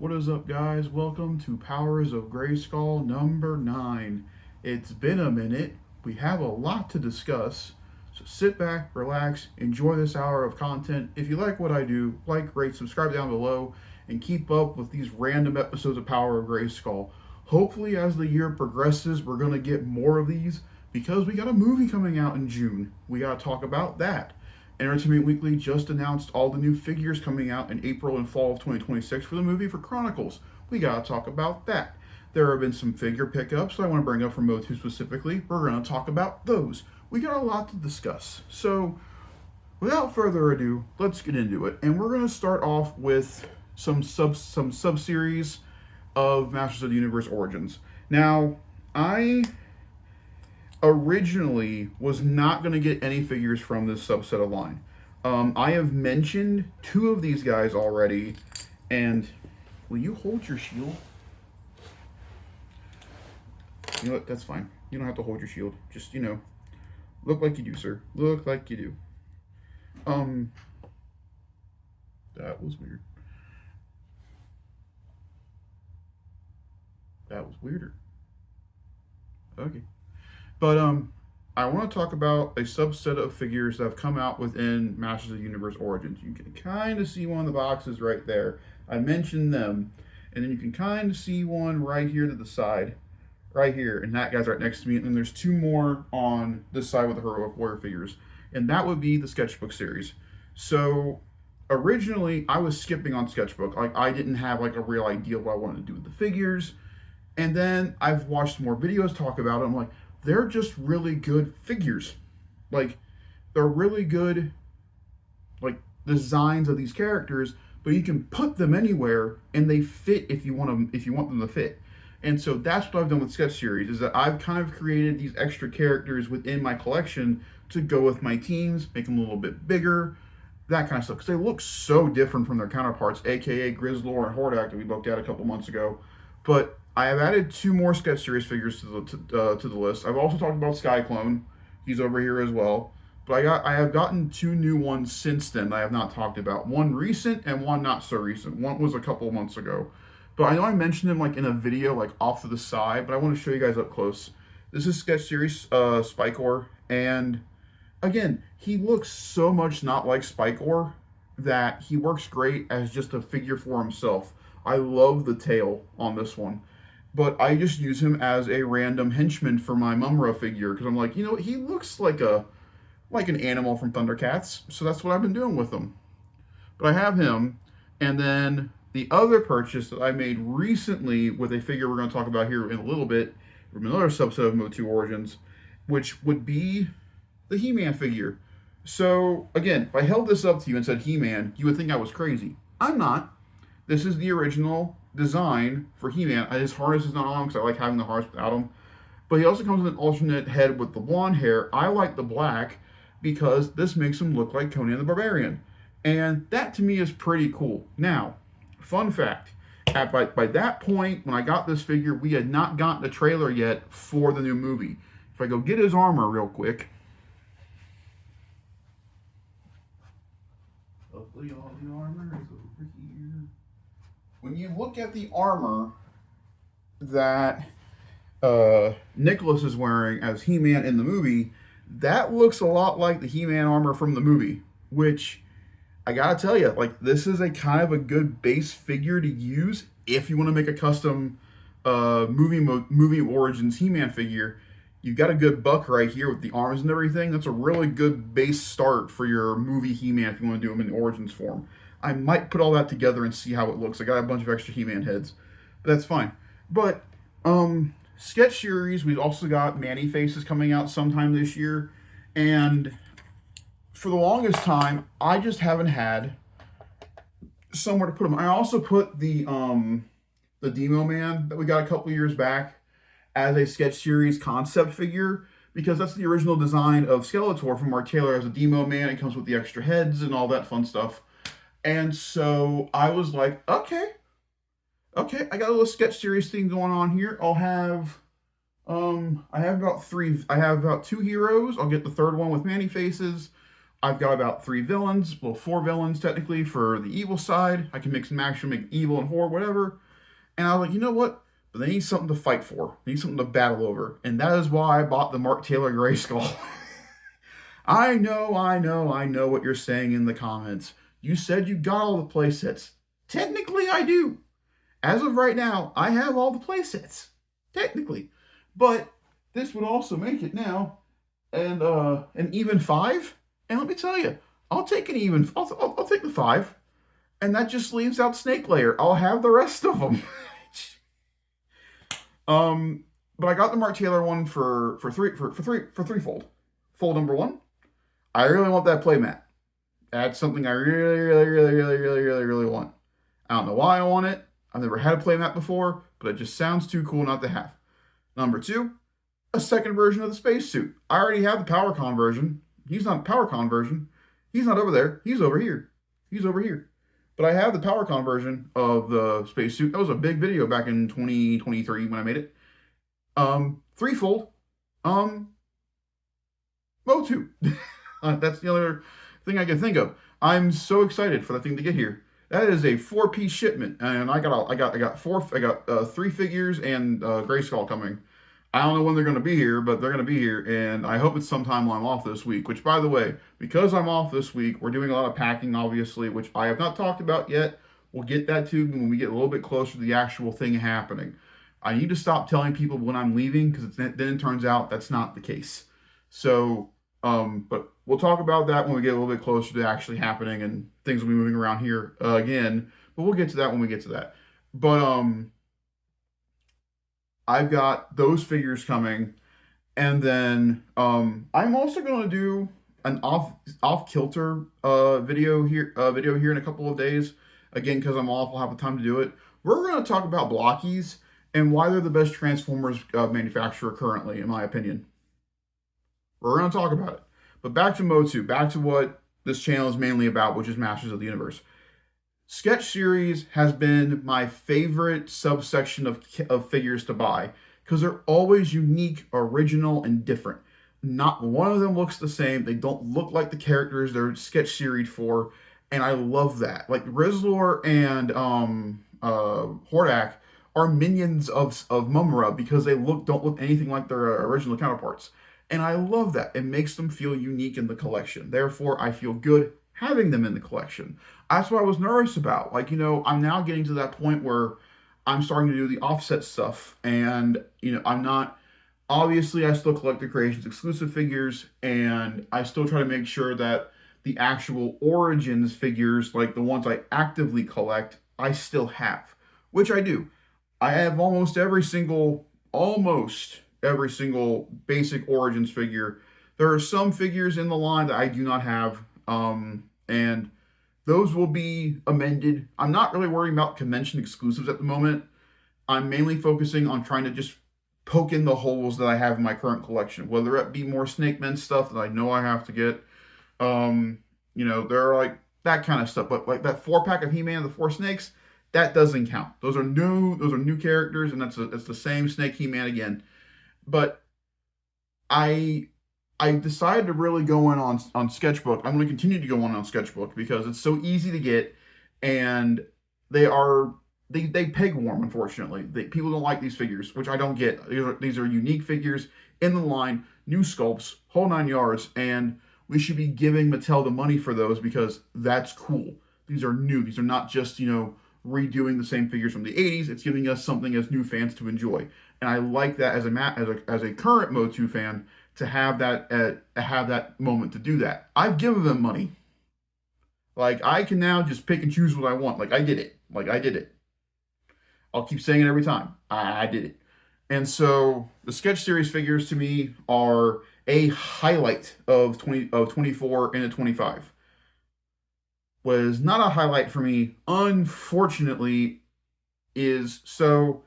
What is up, guys? Welcome to Powers of Grayskull number 9. It's been a minute. We have a lot to discuss. So sit back, relax, enjoy this hour of content. If you like what I do, like, rate, subscribe down below, and keep up with these random episodes of Power of Grayskull. Hopefully, as the year progresses, we're going to get more of these because we got a movie coming out in June. We got to talk about that. Entertainment Weekly just announced all the new figures coming out in April and fall of 2026 for the movie for Chronicles. We gotta talk about that. There have been some figure pickups that I want to bring up from Motu specifically. We're gonna talk about those. We got a lot to discuss. So, without further ado, let's get into it. And we're gonna start off with some sub series of Masters of the Universe Origins. Now, I originally was not going to get any figures from this subset of line. I have mentioned two of these guys already, and will you hold your shield? You know what? That's fine. You don't have to hold your shield. Just, look like you do, sir. Look like you do. That was weird. That was weirder. Okay. But I want to talk about a subset of figures that have come out within Masters of the Universe Origins. You can kind of see one of the boxes right there. I mentioned them. And then you can kind of see one right here to the side. Right here. And that guy's right next to me. And then there's two more on this side with the Heroic Warrior figures. And that would be the Sketchbook series. So originally, I was skipping on Sketchbook. Like, I didn't have like a real idea of what I wanted to do with the figures. And then I've watched more videos talk about it. I'm like, they're just really good figures. Like, they're really good, like, designs of these characters, but you can put them anywhere and they fit if you want them to fit. And so that's what I've done with Sketch Series, is that I've kind of created these extra characters within my collection to go with my teams, make them a little bit bigger, that kind of stuff. Because they look so different from their counterparts, aka Grizzlor and Hordak that we looked at a couple months ago. But I have added two more Sketch Series figures to the list. I've also talked about Skyclone. He's over here as well. But I have gotten two new ones since then that I have not talked about. One recent and one not so recent. One was a couple of months ago. But I know I mentioned him like in a video like off to the side, but I want to show you guys up close. This is Sketch Series Spikor, and again, he looks so much not like Spikor that he works great as just a figure for himself. I love the tail on this one. But I just use him as a random henchman for my Mumra figure because I'm like, he looks like an animal from Thundercats, so that's what I've been doing with him. But I have him, and then the other purchase that I made recently with a figure we're going to talk about here in a little bit, from another subset of Motu Origins, which would be the He-Man figure. So again, if I held this up to you and said He-Man, you would think I was crazy. I'm not. This is the original design for He-Man. His harness is not on because I like having the harness without him. But he also comes with an alternate head with the blonde hair. I like the black because this makes him look like Conan the Barbarian. And that to me is pretty cool. Now, fun fact. By that point, when I got this figure, we had not gotten a trailer yet for the new movie. If I go get his armor real quick. Hopefully all the armor is over here. When you look at the armor that Nicholas is wearing as He-Man in the movie, that looks a lot like the He-Man armor from the movie, which I gotta tell you, like, this is a kind of a good base figure to use if you want to make a custom movie Origins He-Man figure. You've got a good buck right here with the arms and everything. That's a really good base start for your movie He-Man if you want to do him in Origins form. I might put all that together and see how it looks. I got a bunch of extra He-Man heads, but that's fine. But Sketch Series, we've also got Manny Faces coming out sometime this year, and for the longest time, I just haven't had somewhere to put them. I also put the Demo Man that we got a couple years back as a Sketch Series concept figure, because that's the original design of Skeletor from Mark Taylor as a Demo Man. It comes with the extra heads and all that fun stuff. And so I was like, okay, I got a little Sketch Series thing going on here. I have about two heroes. I'll get the third one with Manny Faces. I've got about 3 villains, well, 4 villains technically for the evil side. I can mix and match them, make evil and horror, whatever. And I was like, you know what? But they need something to fight for. They need something to battle over. And that is why I bought the Mark Taylor Grayskull. I know what you're saying in the comments. You said you got all the playsets. Technically, I do. As of right now, I have all the playsets. Technically. But this would also make it now an even 5. And let me tell you, I'll take an even. I'll take the 5. And that just leaves out Snake Layer. I'll have the rest of them. But I got the Mark Taylor one for threefold. Fold number 1. I really want that playmat. That's something I really want. I don't know why I want it. I've never had a playmat before, but it just sounds too cool not to have. Number 2, a second version of the spacesuit. I already have the PowerCon version. He's not the PowerCon version. He's not over there. He's over here. He's over here. But I have the PowerCon version of the spacesuit. That was a big video back in 2023 when I made it. Threefold. Motu. That's the other thing I can think of. I'm so excited for that thing to get here. That is a 4-piece shipment, and I got 3 figures and grayskull coming. I don't know when they're going to be here, but they're going to be here, and I hope it's sometime while I'm off this week. Which, by the way, because I'm off this week, we're doing a lot of packing, obviously, which I have not talked about yet. We'll get that to when we get a little bit closer to the actual thing happening. I need to stop telling people when I'm leaving, because then it turns out that's not the case. So, but we'll talk about that when we get a little bit closer to actually happening, and things will be moving around here again. But we'll get to that when we get to that. But I've got those figures coming, and then I'm also going to do an off kilter video here in a couple of days. Again, because I'm off, I'll have the time to do it. We're going to talk about blockies and why they're the best Transformers manufacturer currently, in my opinion. We're going to talk about it. But back to Motu, back to what this channel is mainly about, which is Masters of the Universe. Sketch series has been my favorite subsection of figures to buy because they're always unique, original, and different. Not one of them looks the same. They don't look like the characters they're sketch seried for, and I love that. Like Rizlor and Hordak are minions of Mumra because they don't look anything like their original counterparts. And I love that. It makes them feel unique in the collection. Therefore, I feel good having them in the collection. That's what I was nervous about. Like, I'm now getting to that point where I'm starting to do the offset stuff. And, I'm not, obviously I still collect the Creations exclusive figures, and I still try to make sure that the actual Origins figures, like the ones I actively collect, I still have, which I do. I have almost every single basic Origins figure. There are some figures in the line that I do not have, and those will be amended. I'm not really worrying about convention exclusives at the moment. I'm mainly focusing on trying to just poke in the holes that I have in my current collection, whether it be more Snake Men stuff that I know I have to get. There are like that kind of stuff, but like that 4-pack of He-Man and the 4 snakes, that doesn't count. Those are new characters, and it's the same Snake He-Man again. But I decided to really go in on Sketchbook. I'm going to continue to go on Sketchbook because it's so easy to get, and they peg warm, unfortunately. People don't like these figures, which I don't get. These are unique figures in the line, new sculpts, whole 9 yards, and we should be giving Mattel the money for those because that's cool. These are new. These are not just, redoing the same figures from the 80s. It's giving us something as new fans to enjoy. And I like that as a current Motu fan to have that moment to do that. I've given them money. Like, I can now just pick and choose what I want. Like, I did it. I'll keep saying it every time. I did it. And so the sketch series figures to me are a highlight of 24 into 25. What is not a highlight for me, unfortunately, is so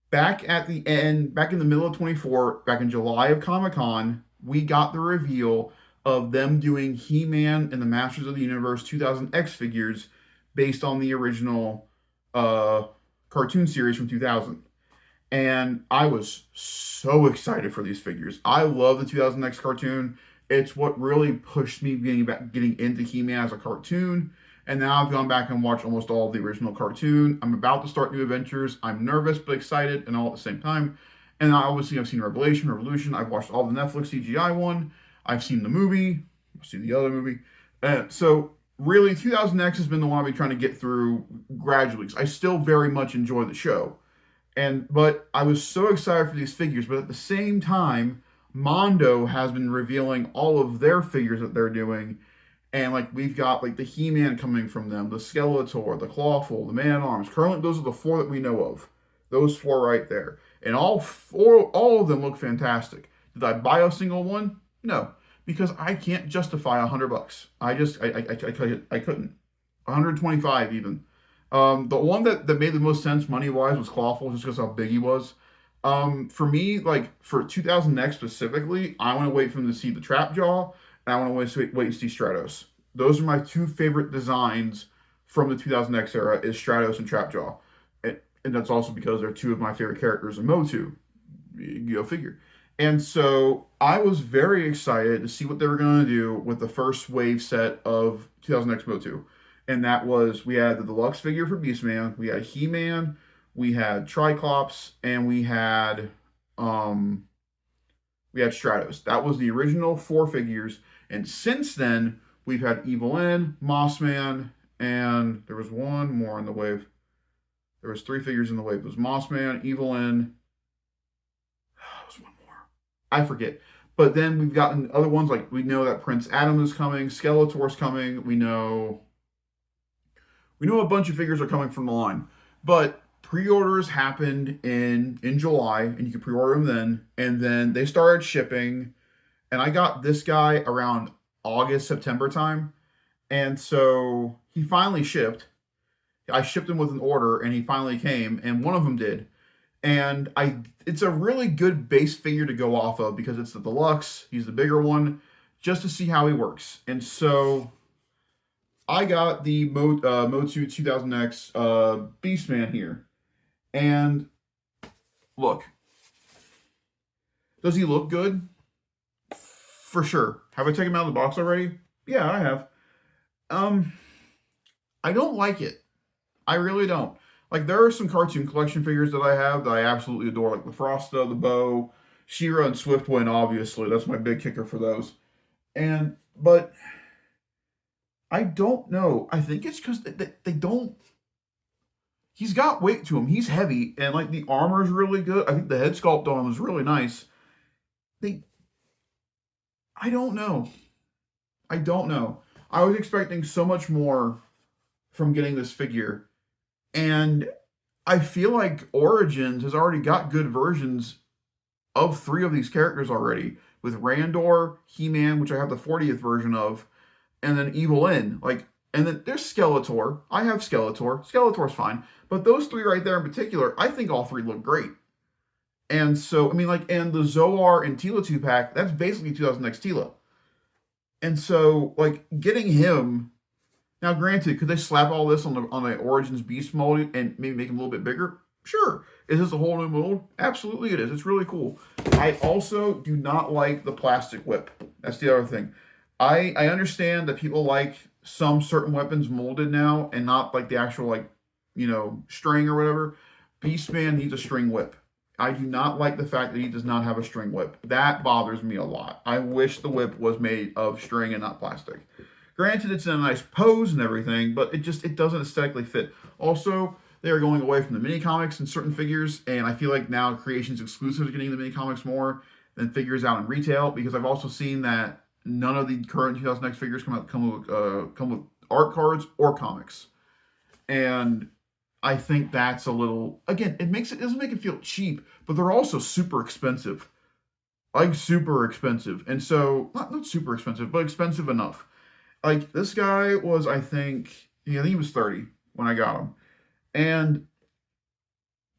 back in the middle of 24, back in July of Comic-Con, we got the reveal of them doing He-Man and the Masters of the Universe 2000X figures based on the original cartoon series from 2000. And I was so excited for these figures. I love the 2000X cartoon. It's what really pushed me getting into He-Man as a cartoon. And now I've gone back and watched almost all of the original cartoon. I'm about to start New Adventures. I'm nervous but excited, and all at the same time. And obviously, I've seen Revolution. I've watched all the Netflix CGI one. I've seen the movie. I've seen the other movie. So really, 2000X has been the one I've been trying to get through gradually. I still very much enjoy the show. But I was so excited for these figures. But at the same time, Mondo has been revealing all of their figures that they're doing. And like we've got like the He-Man coming from them, the Skeletor, the Clawful, the Man-at-Arms. Currently, those are the 4 that we know of. Those 4 right there. And all of them look fantastic. Did I buy a single one? No, because I can't justify $100. I couldn't. 125 even. The one that made the most sense money wise was Clawful, just because how big he was. For me, like for 2000X specifically, I want to wait for them to see the Trap Jaw, and I want to wait and see Stratos. Those are my 2 favorite designs from the 2000X era: is Stratos and Trap Jaw, and that's also because they're 2 of my favorite characters in motu, figure. And so I was very excited to see what they were going to do with the first wave set of 2000X motu. And that was, we had the deluxe figure for Beastman, we had He-Man, we had Triclops, and we had Stratos. That was the original 4 figures. And since then, we've had Evil-Lyn, Mossman, and there was one more in the wave. There was 3 figures in the wave. It was Mossman, Evil-Lyn. There was one more. I forget. But then we've gotten other ones, like we know that Prince Adam is coming, Skeletor's coming. We know a bunch of figures are coming from the line. But pre-orders happened in July, and you could pre-order them then. And then they started shipping. And I got this guy around August, September time. And so he finally shipped. I shipped him with an order, and he finally came, and one of them did. And it's a really good base figure to go off of because it's the deluxe. He's the bigger one, just to see how he works. And so I got the Motu 2000X Beastman here. And look, does he look good? For sure. Have I taken him out of the box already? Yeah, I have. I don't like it. I really don't. Like, there are some cartoon collection figures that I have that I absolutely adore, like the Frosta, the Bow, She-Ra, and Swiftwind, obviously. That's my big kicker for those. But I don't know. I think it's because they don't... He's got weight to him. He's heavy, and, like, the armor is really good. I think the head sculpt on him is really nice. I don't know. I was expecting so much more from getting this figure. And I feel like Origins has already got good versions of 3 of these characters already. With Randor, He-Man, which I have the 40th version of, and then Evil-Lyn. And then there's Skeletor. I have Skeletor. Skeletor's fine. But those 3 right there in particular, I think all 3 look great. And so, and the Zoar and Tila 2-pack, that's basically 2000X Tila. And so, getting him... Now, granted, could they slap all this on the Origins Beast mold and maybe make him a little bit bigger? Sure. Is this a whole new mold? Absolutely it is. It's really cool. I also do not like the plastic whip. That's the other thing. I understand that people like some certain weapons molded now and not like the actual, string or whatever. Beastman needs a string whip. I do not like the fact that he does not have a string whip. That bothers me a lot. I wish the whip was made of string and not plastic. Granted, it's in a nice pose and everything, but it doesn't aesthetically fit. Also, they are going away from the mini comics and certain figures, and I feel like now Creations exclusives are getting the mini comics more than figures out in retail, because I've also seen that none of the current 2000X figures come with art cards or comics, and I think that's a little, again, it doesn't make it feel cheap, but they're also super expensive, super expensive, and so not super expensive, but expensive enough. This guy was, I think he was 30 when I got him. And,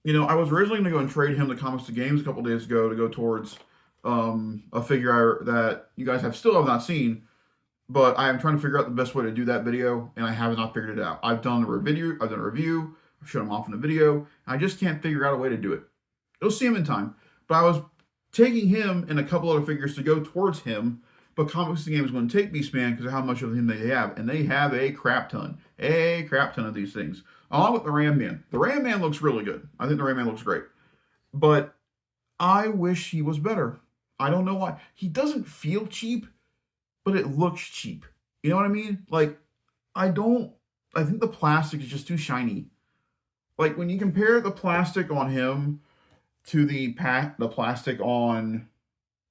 I was originally going to go and trade him to Comics to Games a couple days ago to go towards a figure that you guys still have not seen. But I am trying to figure out the best way to do that video, and I have not figured it out. I've done a review, I've shown him off in a video, and I just can't figure out a way to do it. You'll see him in time. But I was taking him and a couple other figures to go towards him, But Comics the Game is going to take Beastman because of how much of him they have. And they have a crap ton. A crap ton of these things. Along with the Ram Man. The Ram Man looks really good. I think the Ram Man looks great. But I wish he was better. I don't know why. He doesn't feel cheap, but it looks cheap. You know what I mean? Like, I think the plastic is just too shiny. Like, when you compare the plastic on him to the plastic on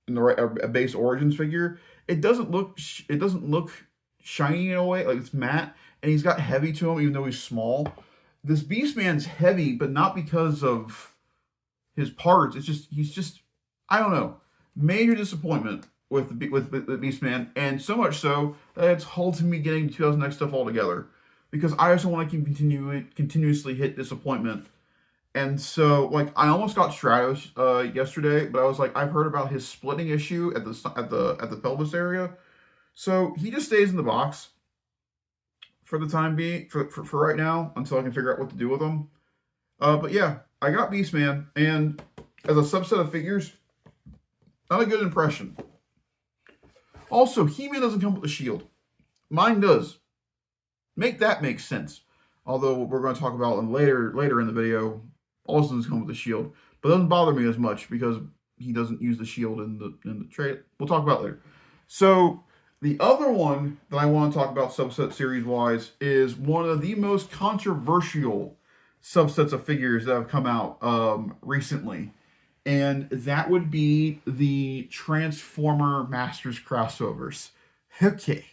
a base Origins figure, it doesn't look shiny in a way. Like, it's matte, and he's got heavy to him, even though he's small. This Beastman's heavy, but not because of his parts. He's just I don't know. Major disappointment with the Beastman, and so much so that it's halted me getting 2000X stuff altogether, because I just don't want to continuously hit disappointment. And so, like, I almost got Stratos yesterday, but I was like, I've heard about his splitting issue at the pelvis area, so he just stays in the box for the time being, for right now, until I can figure out what to do with him. But yeah, I got Beastman, and as a subset of figures, not a good impression. Also, He-Man doesn't come with a shield. Mine does. Make that make sense. Although we're going to talk about later in the video, also doesn't come with a shield. But it doesn't bother me as much because he doesn't use the shield in the trade. We'll talk about it later. So the other one that I want to talk about subset series wise is one of the most controversial subsets of figures that have come out recently. And that would be the Transformer Masters crossovers. Okay,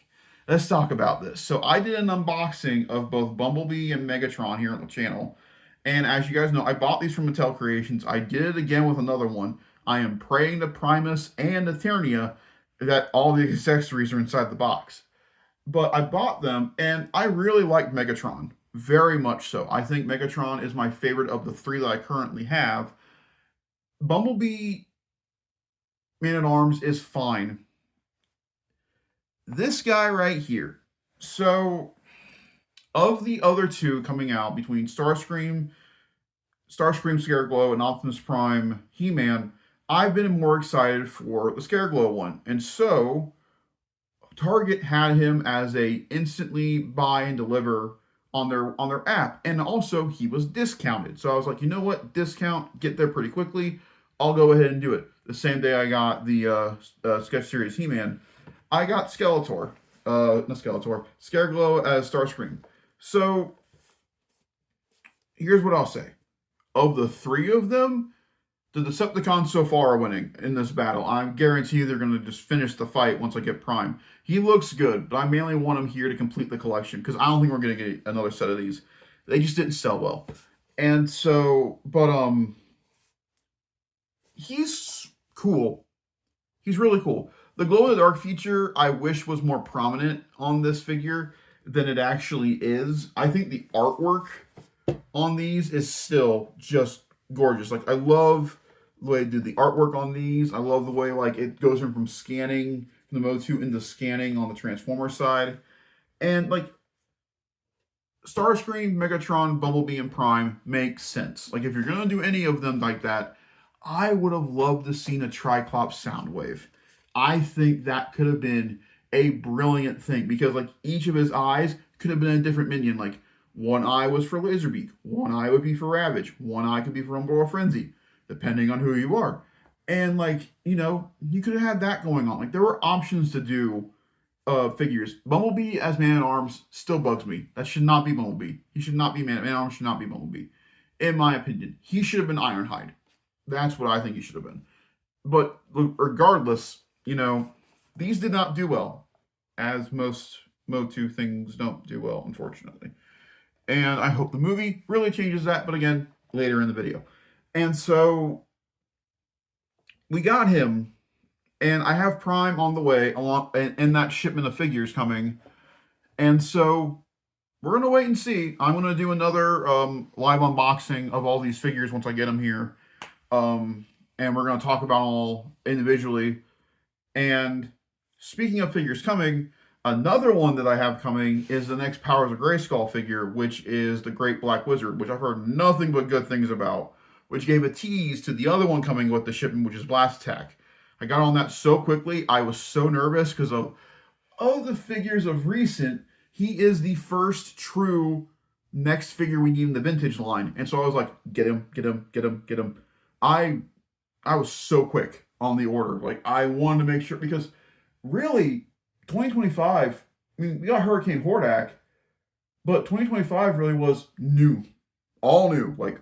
let's talk about this. So I did an unboxing of both Bumblebee and Megatron here on the channel. And as you guys know, I bought these from Mattel Creations. I did it again with another one. I am praying to Primus and Eternia that all the accessories are inside the box. But I bought them, and I really like Megatron. Very much so. I think Megatron is my favorite of the three that I currently have. Bumblebee Man-at-Arms is fine. This guy right here. So, of the other two coming out between Starscream, Scareglow, and Optimus Prime He-Man, I've been more excited for the Scareglow one. And so, Target had him as a instantly buy and deliver on their app, and also he was discounted. So I was like, you know what, discount, get there pretty quickly. I'll go ahead and do it. The same day I got the Sketch Series He-Man, I got Skeletor, Scareglow as Starscream. So here's what I'll say: of the three of them, the Decepticons so far are winning in this battle. I guarantee they're going to just finish the fight once I get Prime. He looks good, but I mainly want him here to complete the collection, because I don't think we're going to get another set of these. They just didn't sell well. And so, but, he's cool. He's really cool. The glow-in-the-dark feature, I wish was more prominent on this figure than it actually is. I think the artwork on these is still just gorgeous. Like, I love the way they did the artwork on these. I love the way, like, it goes from scanning from the motu into scanning on the Transformer side. And, like, Starscream, Megatron, Bumblebee, and Prime makes sense. Like, if you're going to do any of them like that, I would have loved to seen a Triclops Soundwave. I think that could have been a brilliant thing, because, like, each of his eyes could have been a different minion. Like, one eye was for Laserbeak, one eye would be for Ravage, one eye could be for Umbral Frenzy, depending on who you are. And, like, you know, you could have had that going on. Like, there were options to do figures. Bumblebee as Man-at-Arms still bugs me. That should not be Bumblebee. He should not be Man-at-Arms, should not be Bumblebee. In my opinion, he should have been Ironhide. That's what I think he should have been. But regardless, you know, these did not do well, as most Motu things don't do well, unfortunately. And I hope the movie really changes that, but again, later in the video. And so we got him, and I have Prime on the way, along, and that shipment of figures coming. And so we're going to wait and see. I'm going to do another live unboxing of all these figures once I get them here. And we're going to talk about all individually. And speaking of figures coming, another one that I have coming is the next Powers of Grayskull figure, which is the Great Black Wizard, which I've heard nothing but good things about, which gave a tease to the other one coming with the shipment, which is Blast Attack. I got on that so quickly. I was so nervous because of the figures of recent, he is the first true next figure we need in the vintage line. And so I was like, get him, get him, get him, get him. I was so quick on the order. Like, I wanted to make sure, because really, 2025, I mean, we got Hurricane Hordak, but 2025 really was new. All new. Like,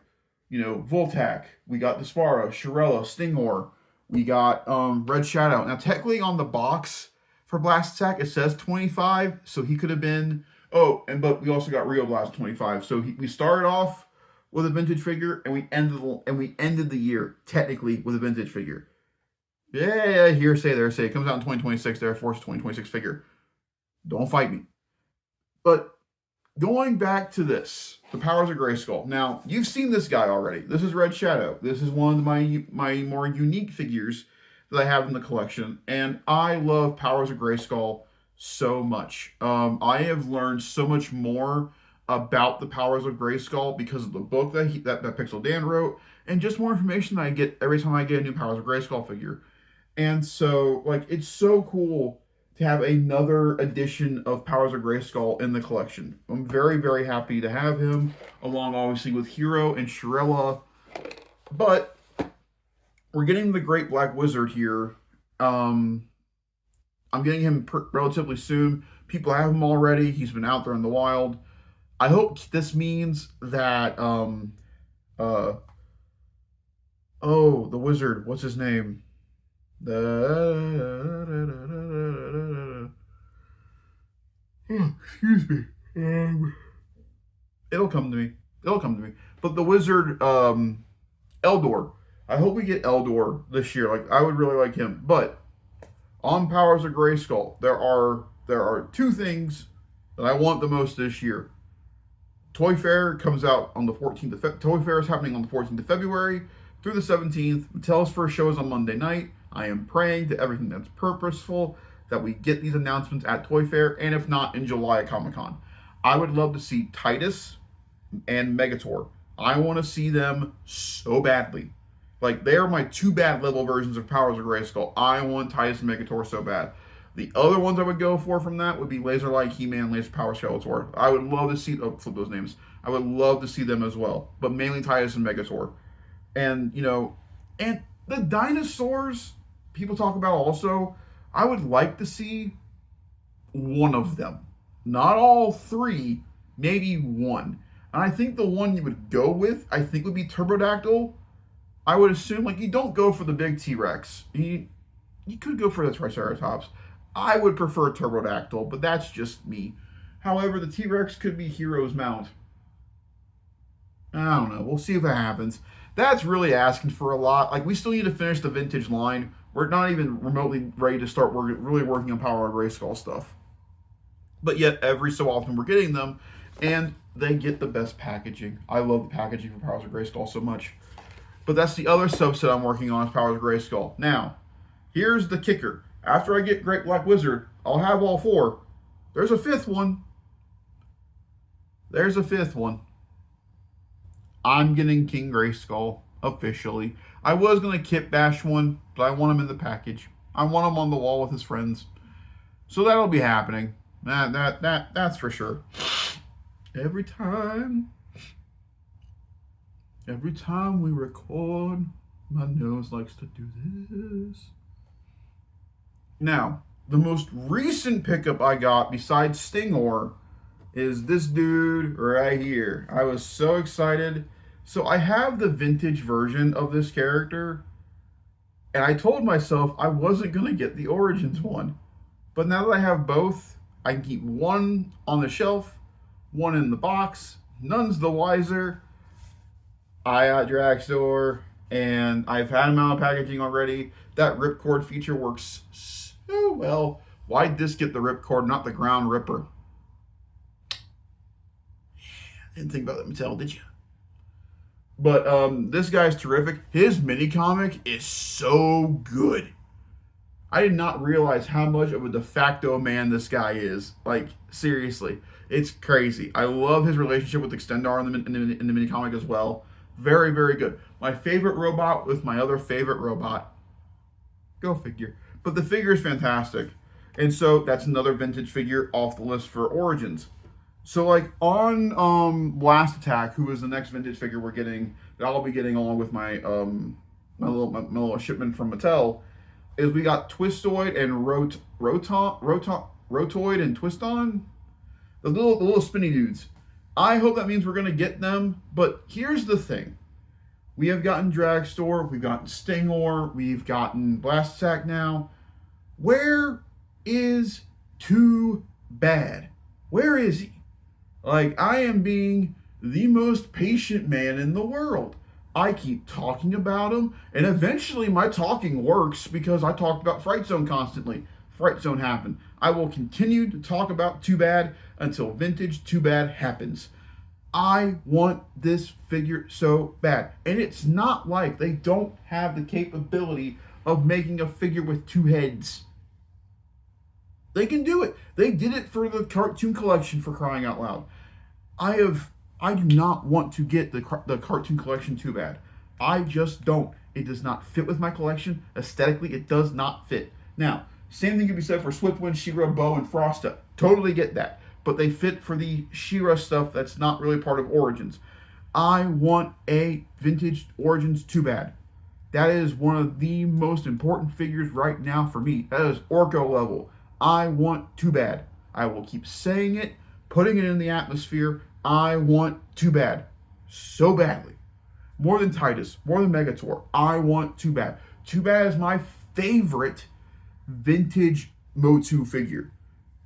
Voltac. We got Despara, Shirella, Stingor. We got Red Shadow. Now, technically on the box for Blast Attack, it says 25, so he could have been... Oh, but we also got Rio Blast 25. So we started off with a vintage figure, and we ended the year, technically, with a vintage figure. Yeah, hearsay, there, say. It comes out in 2026, therefore it's a 2026 figure. Don't fight me. But going back to this, the Powers of Grayskull. Now, you've seen this guy already. This is Red Shadow. This is one of my more unique figures that I have in the collection. And I love Powers of Grayskull so much. I have learned so much more about the Powers of Grayskull because of the book that Pixel Dan wrote, and just more information that I get every time I get a new Powers of Grayskull figure. And so, like, it's so cool to have another edition of Powers of Grayskull in the collection. I'm very, very happy to have him, along obviously with Hero and Shirella. But we're getting the Great Black Wizard here. I'm getting him relatively soon. People have him already. He's been out there in the wild. I hope this means that the wizard, what's his name? Excuse me. It'll come to me. But the wizard, Eldor. I hope we get Eldor this year. Like, I would really like him. But on Powers of Grayskull, there are two things that I want the most this year. Toy Fair comes out on the 14th of Toy Fair is happening on the 14th of February through the 17th. Mattel's first show is on Monday night. I am praying to everything that's purposeful that we get these announcements at Toy Fair, and if not, in July at Comic-Con. I would love to see Titus and Megator. I want to see them so badly. Like, they are my two bad level versions of Powers of Grayskull. I want Titus and Megator so bad. The other ones I would go for from that would be Laser Light, He-Man, Laser Power, Skeletor. I would love to see... Oh, flip those names. I would love to see them as well. But mainly Titus and Megator. And, and the dinosaurs people talk about also, I would like to see one of them. Not all three, maybe one. And I think the one you would go with, I think would be Turbodactyl. I would assume, like, you don't go for the big T-Rex. You could go for the Triceratops. I would prefer Turbodactyl, but that's just me. However, the T-Rex could be Hero's mount. I don't know. We'll see if that happens. That's really asking for a lot. Like, we still need to finish the vintage line. We're not even remotely ready to start really working on Power of Grayskull stuff. But yet, every so often, we're getting them, and they get the best packaging. I love the packaging for Powers of Grayskull so much. But that's the other subset I'm working on is Powers of Grayskull. Now, here's the kicker. After I get Great Black Wizard, I'll have all four. There's a fifth one. I'm getting King Grayskull officially. I was going to Kit Bash one, but I want him in the package. I want him on the wall with his friends. So that'll be happening. That's for sure. Every time we record, my nose likes to do this. Now, the most recent pickup I got besides Stingor is this dude right here. I was so excited. So I have the vintage version of this character, and I told myself I wasn't going to get the Origins one. But now that I have both, I can keep one on the shelf, one in the box. None's the wiser. I got Dragstore, and I've had him out of packaging already. That ripcord feature works so well. Why'd this get the ripcord, not the ground ripper? Didn't think about that, Mattel, did you? But this guy's terrific. His mini comic is so good. I did not realize how much of a de facto man this guy is. Like, seriously, it's crazy. I love his relationship with Extendar in the mini comic as well. Very, very good. My favorite robot with my other favorite robot Go figure. But the figure is fantastic. And so that's another vintage figure off the list for Origins. So like on Blast Attack, who is the next vintage figure we're getting, that I'll be getting along with my little shipment from Mattel, is we got Twistoid and Rotoid and Twiston, the little spinny dudes. I hope that means we're gonna get them. But here's the thing: we have gotten Dragstore, we've gotten Stingor, we've gotten Blast Attack now. Where is Too Bad? Where is he? Like, I am being the most patient man in the world. I keep talking about him, and eventually my talking works because I talked about Fright Zone constantly. Fright Zone happened. I will continue to talk about Too Bad until vintage Too Bad happens. I want this figure so bad. And it's not like they don't have the capability of making a figure with two heads. They can do it. They did it for the cartoon collection, for crying out loud. I do not want to get the cartoon collection Too Bad. I just don't. It does not fit with my collection. Aesthetically, it does not fit. Now, same thing can be said for Swiftwind, She-Ra, Bo, and Frosta. Totally get that. But they fit for the She-Ra stuff that's not really part of Origins. I want a vintage Origins Too Bad. That is one of the most important figures right now for me. That is Orko level. I want Too Bad. I will keep saying it, putting it in the atmosphere. I want Too Bad. So badly. More than Titus, more than Megator. I want Too Bad. Too Bad is my favorite vintage Motu figure.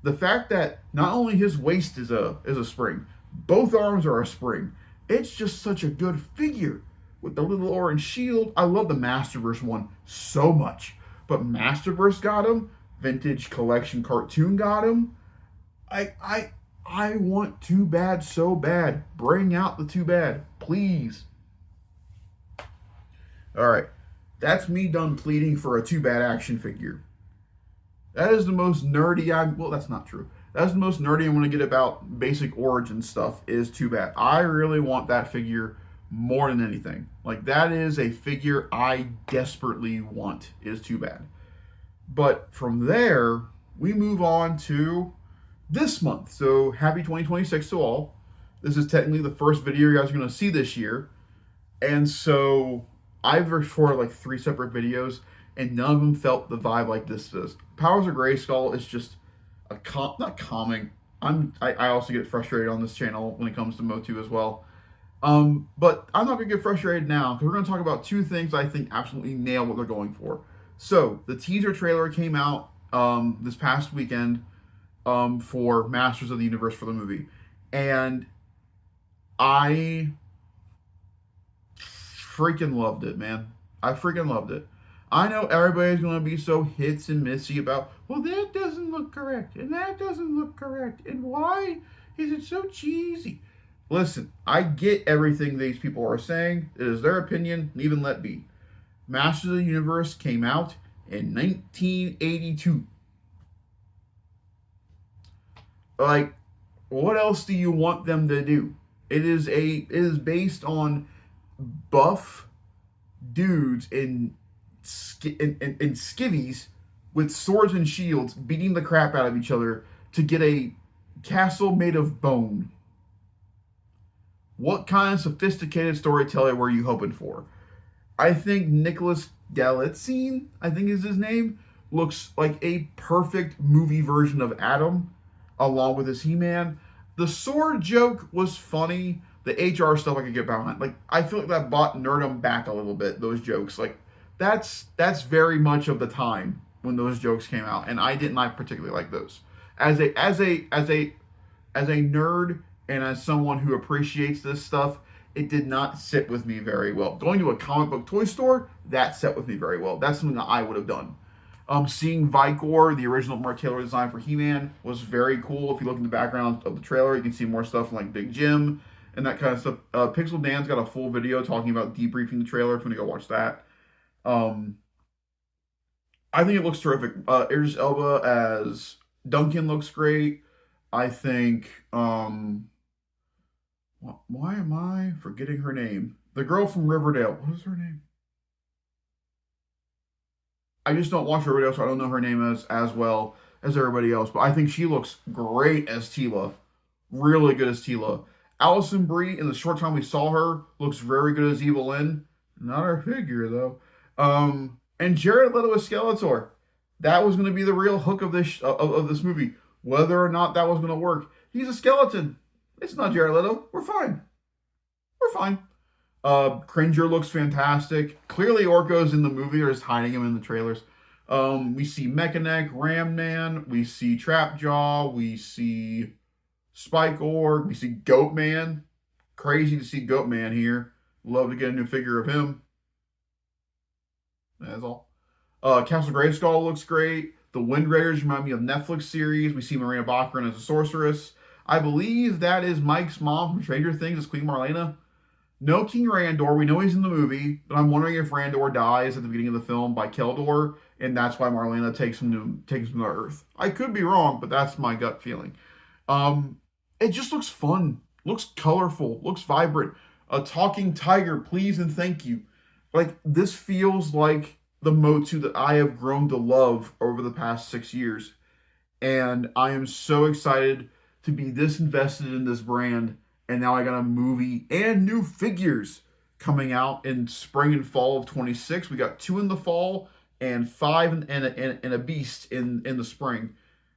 The fact that not only his waist is a spring, both arms are a spring. It's just such a good figure. With the little orange shield. I love the Masterverse one so much. But Masterverse got him. Vintage Collection Cartoon got him. I want Too Bad so bad. Bring out the Too Bad, please. Alright. That's me done pleading for a Too Bad action figure. That is the most nerdy well, that's not true. That's the most nerdy I want to get about basic origin stuff is Too Bad. I really want that figure more than anything. Like, that is a figure I desperately want, is Too Bad. But from there, we move on to this month. So happy 2026 to all. This is technically the first video you guys are going to see this year. And so I've recorded like 3 separate videos, and none of them felt the vibe like this does. Powers of Grayskull is just not calming. I also get frustrated on this channel when it comes to Motu as well. But I'm not going to get frustrated now, because we're going to talk about 2 things I think absolutely nail what they're going for. So, the teaser trailer came out this past weekend for Masters of the Universe for the movie. And I freaking loved it, man. I freaking loved it. I know everybody's going to be so hits and missy about, well, that doesn't look correct, and that doesn't look correct, and why is it so cheesy? Listen, I get everything these people are saying. It is their opinion, leave and let be. Masters of the Universe came out in 1982. Like, what else do you want them to do? It is based on buff dudes in skivvies with swords and shields beating the crap out of each other to get a castle made of bone. What kind of sophisticated storyteller were you hoping for? I think Nicholas Galitzine, I think is his name, looks like a perfect movie version of Adam, along with his He-Man. The sword joke was funny. The HR stuff I could get behind. Like, I feel like that brought Nerdum back a little bit, those jokes. Like, that's very much of the time when those jokes came out, and I didn't particularly like those. As a nerd and as someone who appreciates this stuff, it did not sit with me very well. Going to a comic book toy store, that sat with me very well. That's something that I would have done. Seeing Vicor, the original Mark Taylor design for He-Man, was very cool. If you look in the background of the trailer, you can see more stuff from like Big Jim and that kind of stuff. Pixel Dan's got a full video talking about debriefing the trailer if you want to go watch that. I think it looks terrific. Idris Elba as Duncan looks great. I think, why am I forgetting her name? The girl from Riverdale. What is her name? I just don't watch her video, so I don't know her name as well as everybody else. But I think she looks great as Tila. Really good as Tila. Allison Brie, in the short time we saw her, looks very good as Evelyn. Not her figure, though. And Jared Leto as Skeletor. That was going to be the real hook of this movie. Whether or not that was going to work. He's a skeleton. It's not Jared Leto. We're fine. We're fine. Cringer looks fantastic. Clearly Orko's in the movie. They're just hiding him in the trailers. We see Mechanic, Ramnan. We see Trapjaw. We see Spike Org. We see Goatman. Crazy to see Goatman here. Love to get a new figure of him. That's all. Castle Grayskull looks great. The Wind Raiders remind me of Netflix series. We see Marina Baccarin as a sorceress. I believe that is Mike's mom from Stranger Things as Queen Marlena. No King Randor. We know he's in the movie, but I'm wondering if Randor dies at the beginning of the film by Keldor, and that's why Marlena takes him to Earth. I could be wrong, but that's my gut feeling. It just looks fun. Looks colorful. Looks vibrant. A talking tiger, please and thank you. Like, this feels like the Motu that I have grown to love over the past 6 years. And I am so excited to be this invested in this brand. And now I got a movie and new figures coming out in spring and fall of 26. We got 2 in the fall and 5 and a beast in the spring.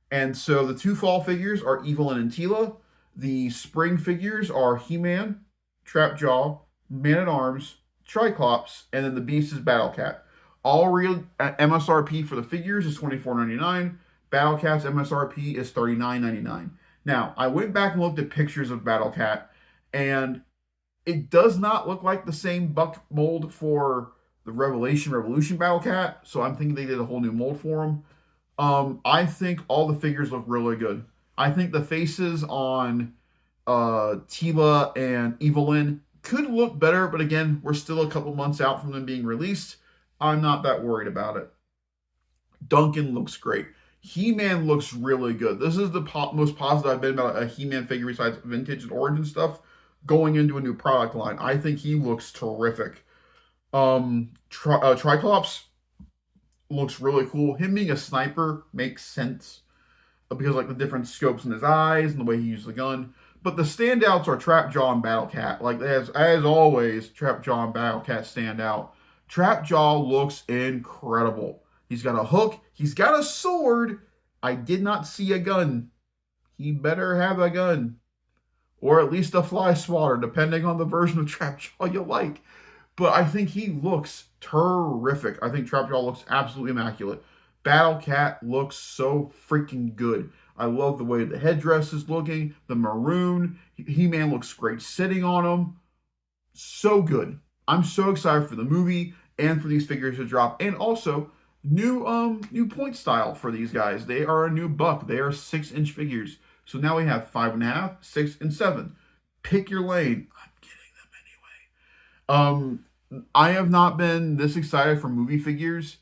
And so the 2 fall figures are Evelyn and Tila. The spring figures are He-Man, Trapjaw, Man-at-Arms, Triclops, and then the beast is Battlecat. All real MSRP for the figures is $24.99. Battlecat's MSRP is $39.99. Now, I went back and looked at pictures of Battlecat, and it does not look like the same buck mold for the Revolution Battlecat, so I'm thinking they did a whole new mold for him. I think all the figures look really good. I think the faces on Tila and Evelyn could look better, but again, we're still a couple months out from them being released. I'm not that worried about it. Duncan looks great. He-Man looks really good. This is the most positive I've been about a He-Man figure besides vintage and origin stuff going into a new product line. I think he looks terrific. Triclops looks really cool. Him being a sniper makes sense because like the different scopes in his eyes and the way he uses the gun. But the standouts are Trapjaw and Battlecat. Like as always, Trapjaw and Battlecat stand out. Trapjaw looks incredible. He's got a hook. He's got a sword. I did not see a gun. He better have a gun. Or at least a fly swatter, depending on the version of Trapjaw you like. But I think he looks terrific. I think Trapjaw looks absolutely immaculate. Battlecat looks so freaking good. I love the way the headdress is looking. The maroon. He-Man looks great sitting on him. So good. I'm so excited for the movie and for these figures to drop. And also, new point style for these guys. They are a new buck. They are 6-inch figures. So now we have 5.5, 6, and 7. Pick your lane. I'm getting them anyway. I have not been this excited for movie figures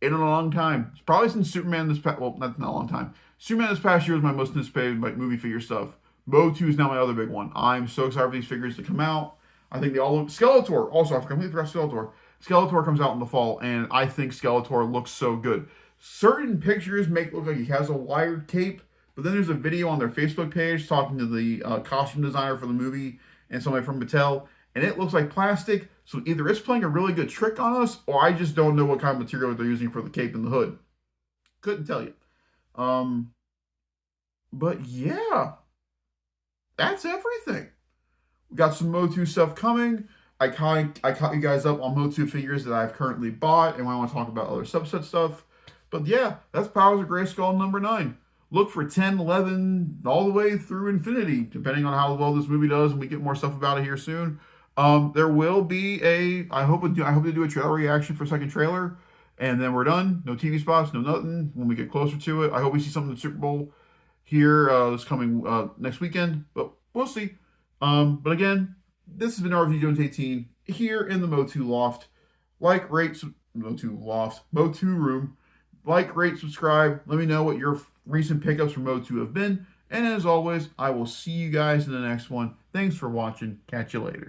in a long time. It's probably since Superman this past, well, not a long time. Superman this past year was my most anticipated movie figure stuff. Motu is now my other big one. I'm so excited for these figures to come out. I think they all look... Skeletor, also, I completely forgot Skeletor. Skeletor comes out in the fall, and I think Skeletor looks so good. Certain pictures make it look like he has a wired cape, but then there's a video on their Facebook page talking to the costume designer for the movie and somebody from Mattel, and it looks like plastic, so either it's playing a really good trick on us, or I just don't know what kind of material they're using for the cape and the hood. Couldn't tell you. But yeah, that's everything. We got some Motu stuff coming. I caught you guys up on Motu figures that I've currently bought, and I want to talk about other subset stuff. But yeah, that's Powers of Grayskull number 9. Look for 10, 11, all the way through infinity, depending on how well this movie does, and we get more stuff about it here soon. There will be I hope to do a trailer reaction for second trailer, and then we're done. No TV spots, no nothing. When we get closer to it, I hope we see something in the Super Bowl here this coming next weekend, but we'll see. But again, this has been RV Jones 18 here in the Motu Loft. Like, rate, Motu Room. Like, rate, subscribe. Let me know what your recent pickups from Motu have been. And as always, I will see you guys in the next one. Thanks for watching. Catch you later.